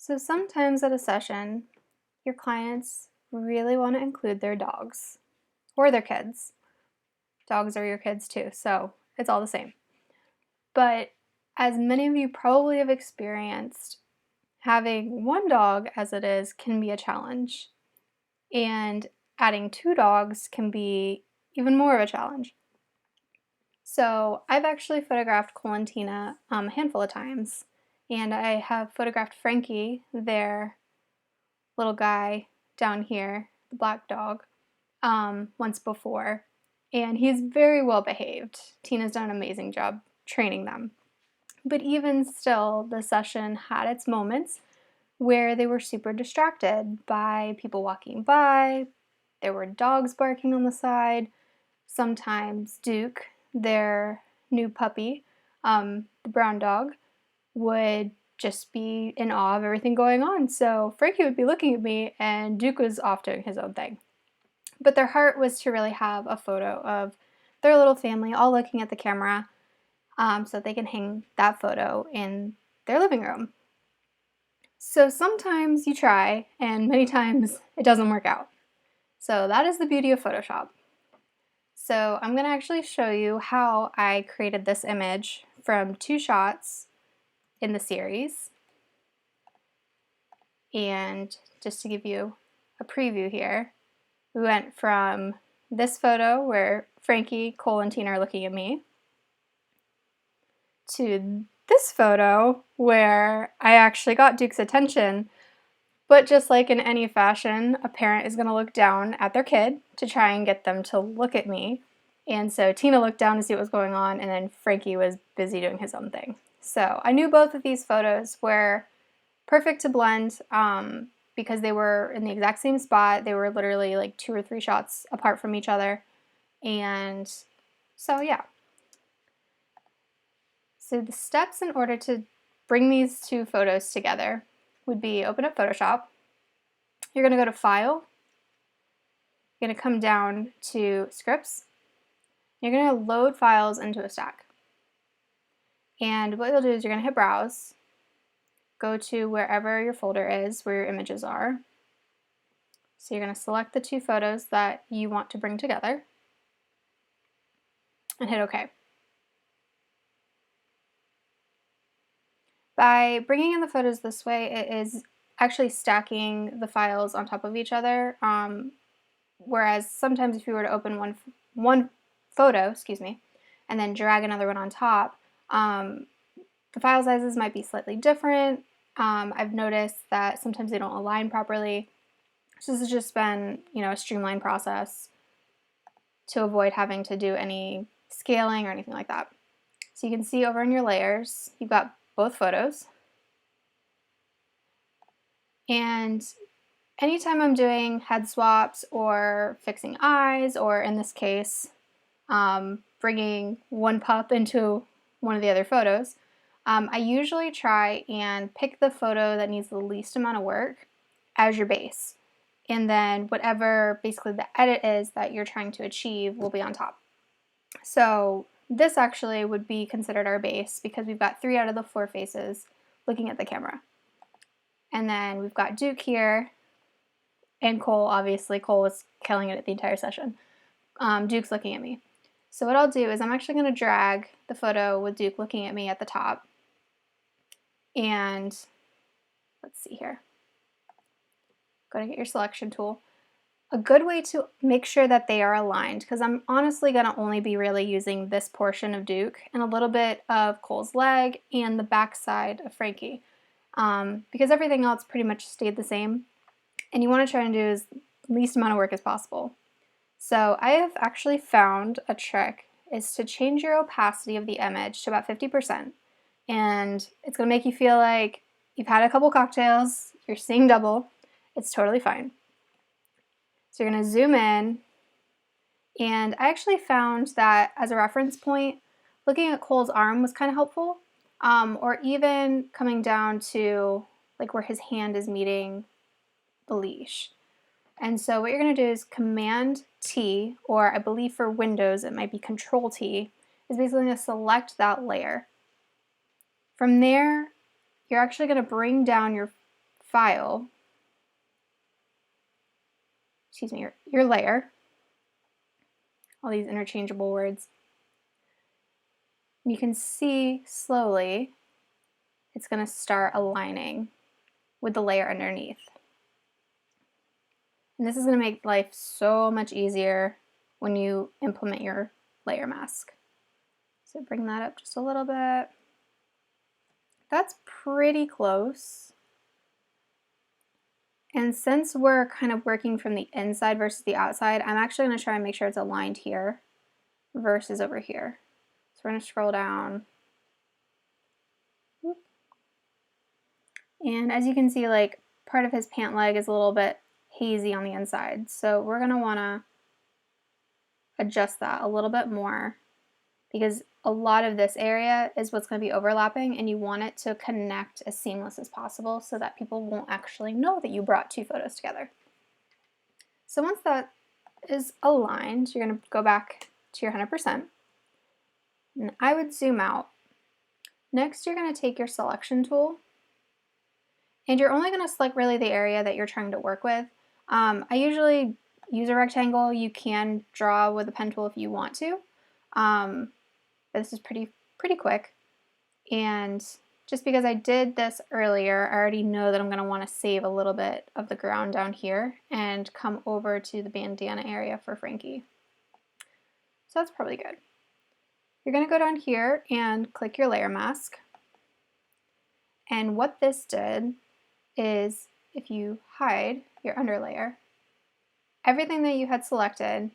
So sometimes at a session, your clients really want to include their dogs or their kids. Dogs are your kids too, so it's all the same. But as many of you probably have experienced, having one dog as it is can be a challenge. And adding two dogs can be even more of a challenge. So I've actually photographed Cole and Tina a handful of times. And I have photographed Frankie, their little guy down here, the black dog, once before. And he's very well behaved. Tina's done an amazing job training them. But even still, the session had its moments where they were super distracted by people walking by. There were dogs barking on the side. Sometimes Duke, their new puppy, the brown dog, would just be in awe of everything going on. So Frankie would be looking at me and Duke was off doing his own thing. But their heart was to really have a photo of their little family all looking at the camera, so they can hang that photo in their living room. So sometimes you try and many times it doesn't work out. So that is the beauty of Photoshop. So I'm going to actually show you how I created this image from two shots in the series. And just to give you a preview here, we went from this photo where Frankie, Cole, and Tina are looking at me to this photo where I actually got Duke's attention. But just like in any fashion, a parent is going to look down at their kid to try and get them to look at me. And so Tina looked down to see what was going on, and then Frankie was busy doing his own thing. So I knew both of these photos were perfect to blend because they were in the exact same spot. They were literally like 2 or 3 shots apart from each other. And so yeah. So the steps in order to bring these two photos together would be open up Photoshop. You're going to go to File. You're going to come down to Scripts. You're going to load files into a stack. And what you'll do is you're going to hit Browse. Go to wherever your folder is, where your images are. So you're going to select the two photos that you want to bring together and hit OK. By bringing in the photos this way, it is actually stacking the files on top of each other, whereas sometimes if you were to open one photo, and then drag another one on top, the file sizes might be slightly different. I've noticed that sometimes they don't align properly. So this has just been, a streamlined process to avoid having to do any scaling or anything like that. So you can see over in your layers, you've got both photos. And anytime I'm doing head swaps or fixing eyes, or in this case, bringing one pup into one of the other photos, I usually try and pick the photo that needs the least amount of work as your base. And then whatever basically the edit is that you're trying to achieve will be on top. So this actually would be considered our base because we've got 3 out of the 4 faces looking at the camera. And then we've got Duke here, and Cole, obviously. Cole was killing it at the entire session. Duke's looking at me. So what I'll do is I'm actually going to drag the photo with Duke looking at me at the top. And let's see here. Go to get your selection tool. A good way to make sure that they are aligned, because I'm honestly going to only be really using this portion of Duke and a little bit of Cole's leg and the back side of Frankie, because everything else pretty much stayed the same. And you want to try and do as least amount of work as possible. So I have actually found a trick is to change your opacity of the image to about 50%. And it's going to make you feel like you've had a couple cocktails, you're seeing double. It's totally fine. So you're going to zoom in, and I actually found that as a reference point, looking at Cole's arm was kind of helpful, or even coming down to like where his hand is meeting the leash. And so what you're going to do is Command T, or I believe for Windows it might be Control T, is basically going to select that layer. From there, you're actually going to bring down your file, excuse me, your layer, all these interchangeable words, you can see slowly it's going to start aligning with the layer underneath. And this is going to make life so much easier when you implement your layer mask. So bring that up just a little bit. That's pretty close. And since we're kind of working from the inside versus the outside, I'm actually going to try and make sure it's aligned here versus over here. So we're going to scroll down. And as you can see, like part of his pant leg is a little bit hazy on the inside. So we're going to want to adjust that a little bit more, because a lot of this area is what's going to be overlapping, and you want it to connect as seamless as possible so that people won't actually know that you brought two photos together. So once that is aligned, you're going to go back to your 100%. And I would zoom out. Next, you're going to take your selection tool, and you're only going to select really the area that you're trying to work with. I usually use a rectangle. You can draw with a pen tool if you want to. But this is pretty quick. And just because I did this earlier, I already know that I'm going to want to save a little bit of the ground down here and come over to the bandana area for Frankie. So that's probably good. You're going to go down here and click your layer mask. And what this did is, if you hide your underlayer, everything that you had selected,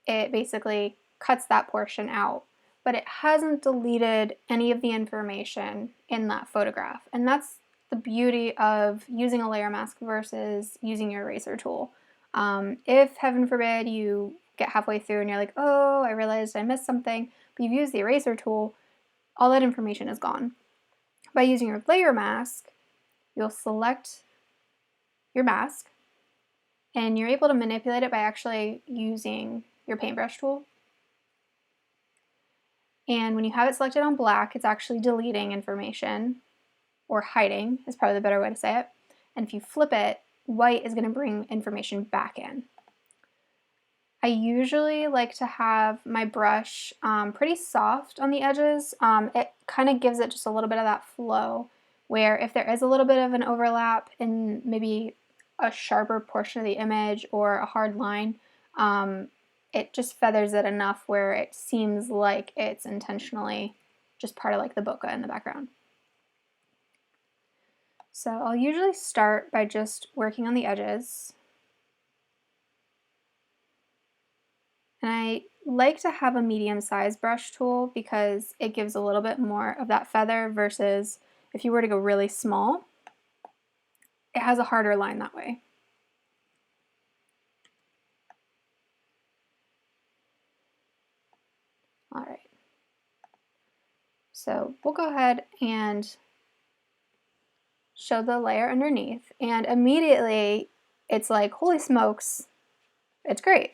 it basically cuts that portion out, but it hasn't deleted any of the information in that photograph. And that's the beauty of using a layer mask versus using your eraser tool. If, heaven forbid, you get halfway through and you're like, oh, I realized I missed something, but you've used the eraser tool, all that information is gone. By using your layer mask, you'll select your mask, and you're able to manipulate it by actually using your paintbrush tool. And when you have it selected on black, it's actually deleting information, or hiding is probably the better way to say it. And if you flip it, white is going to bring information back in. I usually like to have my brush pretty soft on the edges. It kind of gives it just a little bit of that flow, where if there is a little bit of an overlap in maybe a sharper portion of the image or a hard line, it just feathers it enough where it seems like it's intentionally just part of like the bokeh in the background. So I'll usually start by just working on the edges. And I like to have a medium-sized brush tool because it gives a little bit more of that feather, versus if you were to go really small, it has a harder line that way. All right. So we'll go ahead and show the layer underneath, and immediately it's like, holy smokes, it's great.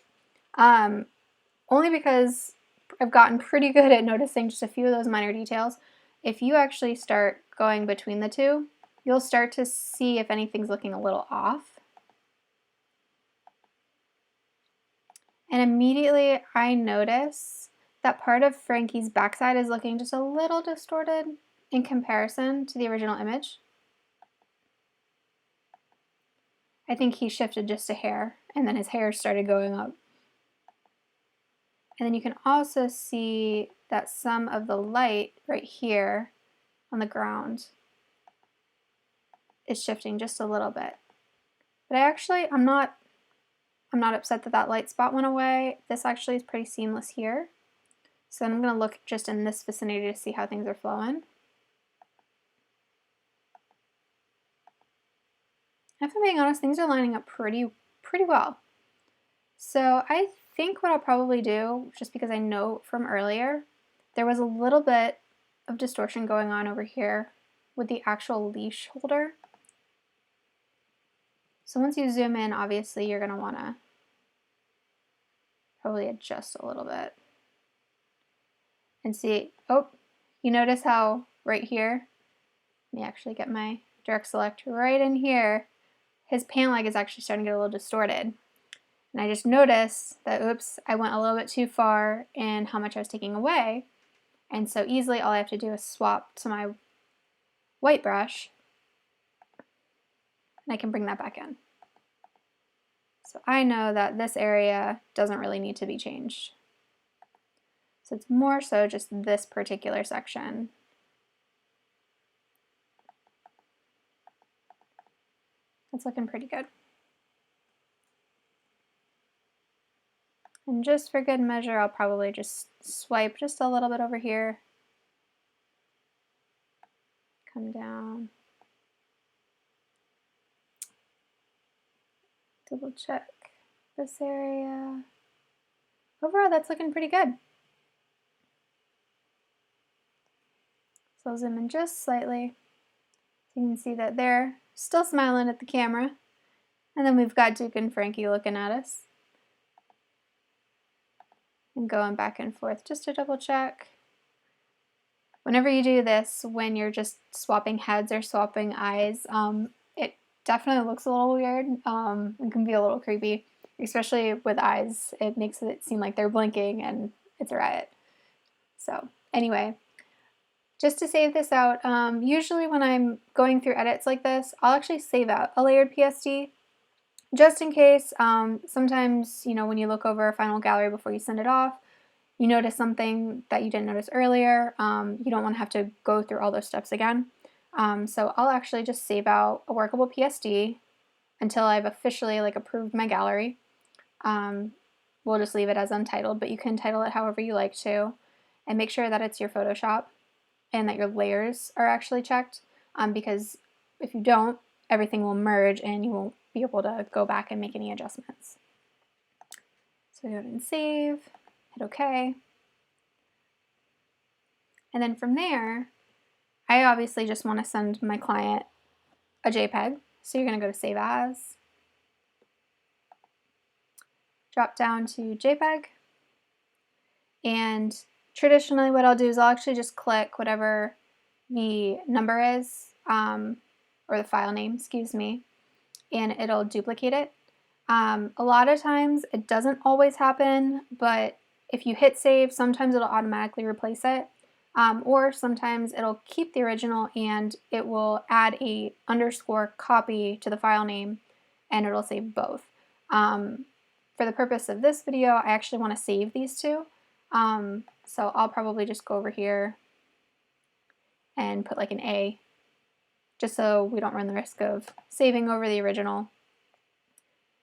Only because I've gotten pretty good at noticing just a few of those minor details. If you actually start going between the two, you'll start to see if anything's looking a little off. And immediately I notice that part of Frankie's backside is looking just a little distorted in comparison to the original image. I think he shifted just a hair, and then his hair started going up. And then you can also see that some of the light right here on the ground is shifting just a little bit. But I'm not upset that that light spot went away. This actually is pretty seamless here. So I'm going to look just in this vicinity to see how things are flowing. If I'm being honest, things are lining up pretty well. So I think what I'll probably do, just because I know from earlier, there was a little bit of distortion going on over here with the actual leash holder. So once you zoom in, obviously you're going to want to probably adjust a little bit. And see, oh, you notice how right here, let me actually get my direct select right in here, his pant leg is actually starting to get a little distorted. And I just noticed that, oops, I went a little bit too far in how much I was taking away. And so easily all I have to do is swap to my white brush, and I can bring that back in. So I know that this area doesn't really need to be changed. So it's more so just this particular section. It's looking pretty good. And just for good measure, I'll probably just swipe just a little bit over here. Come down. Double check this area. Overall, that's looking pretty good. So I'll zoom in just slightly. So you can see that they're still smiling at the camera. And then we've got Duke and Frankie looking at us. And going back and forth just to double check. Whenever you do this, when you're just swapping heads or swapping eyes, it definitely looks a little weird. It can be a little creepy, especially with eyes. It makes it seem like they're blinking and it's a riot. So anyway, just to save this out, usually when I'm going through edits like this, I'll actually save out a layered PSD just in case. Sometimes, you know, when you look over a final gallery before you send it off, you notice something that you didn't notice earlier. You don't want to have to go through all those steps again. So I'll actually just save out a workable PSD until I've officially approved my gallery. We'll just leave it as untitled, but you can title it however you like to, and make sure that it's your Photoshop and that your layers are actually checked, because if you don't, everything will merge and you won't be able to go back and make any adjustments. So go ahead and save, hit OK. And then from there, I obviously just want to send my client a JPEG. So you're going to go to Save As, drop down to JPEG, and traditionally what I'll do is I'll actually just click whatever the number is, or the file name, excuse me, and it'll duplicate it. A lot of times it doesn't always happen, but if you hit save, sometimes it'll automatically replace it, or sometimes it'll keep the original and it will add a underscore copy to the file name and it'll save both. For the purpose of this video, I actually want to save these two. So I'll probably just go over here and put like an A, just so we don't run the risk of saving over the original.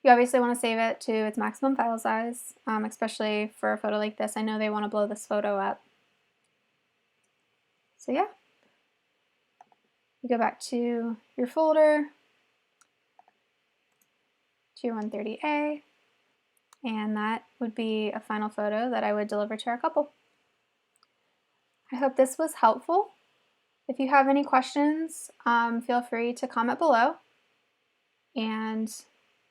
You obviously want to save it to its maximum file size, especially for a photo like this. I know they want to blow this photo up. So yeah, you go back to your folder, to your 130A, and that would be a final photo that I would deliver to our couple. I hope this was helpful. If you have any questions, feel free to comment below, and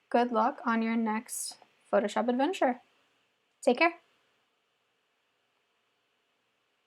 good luck on your next Photoshop adventure. Take care.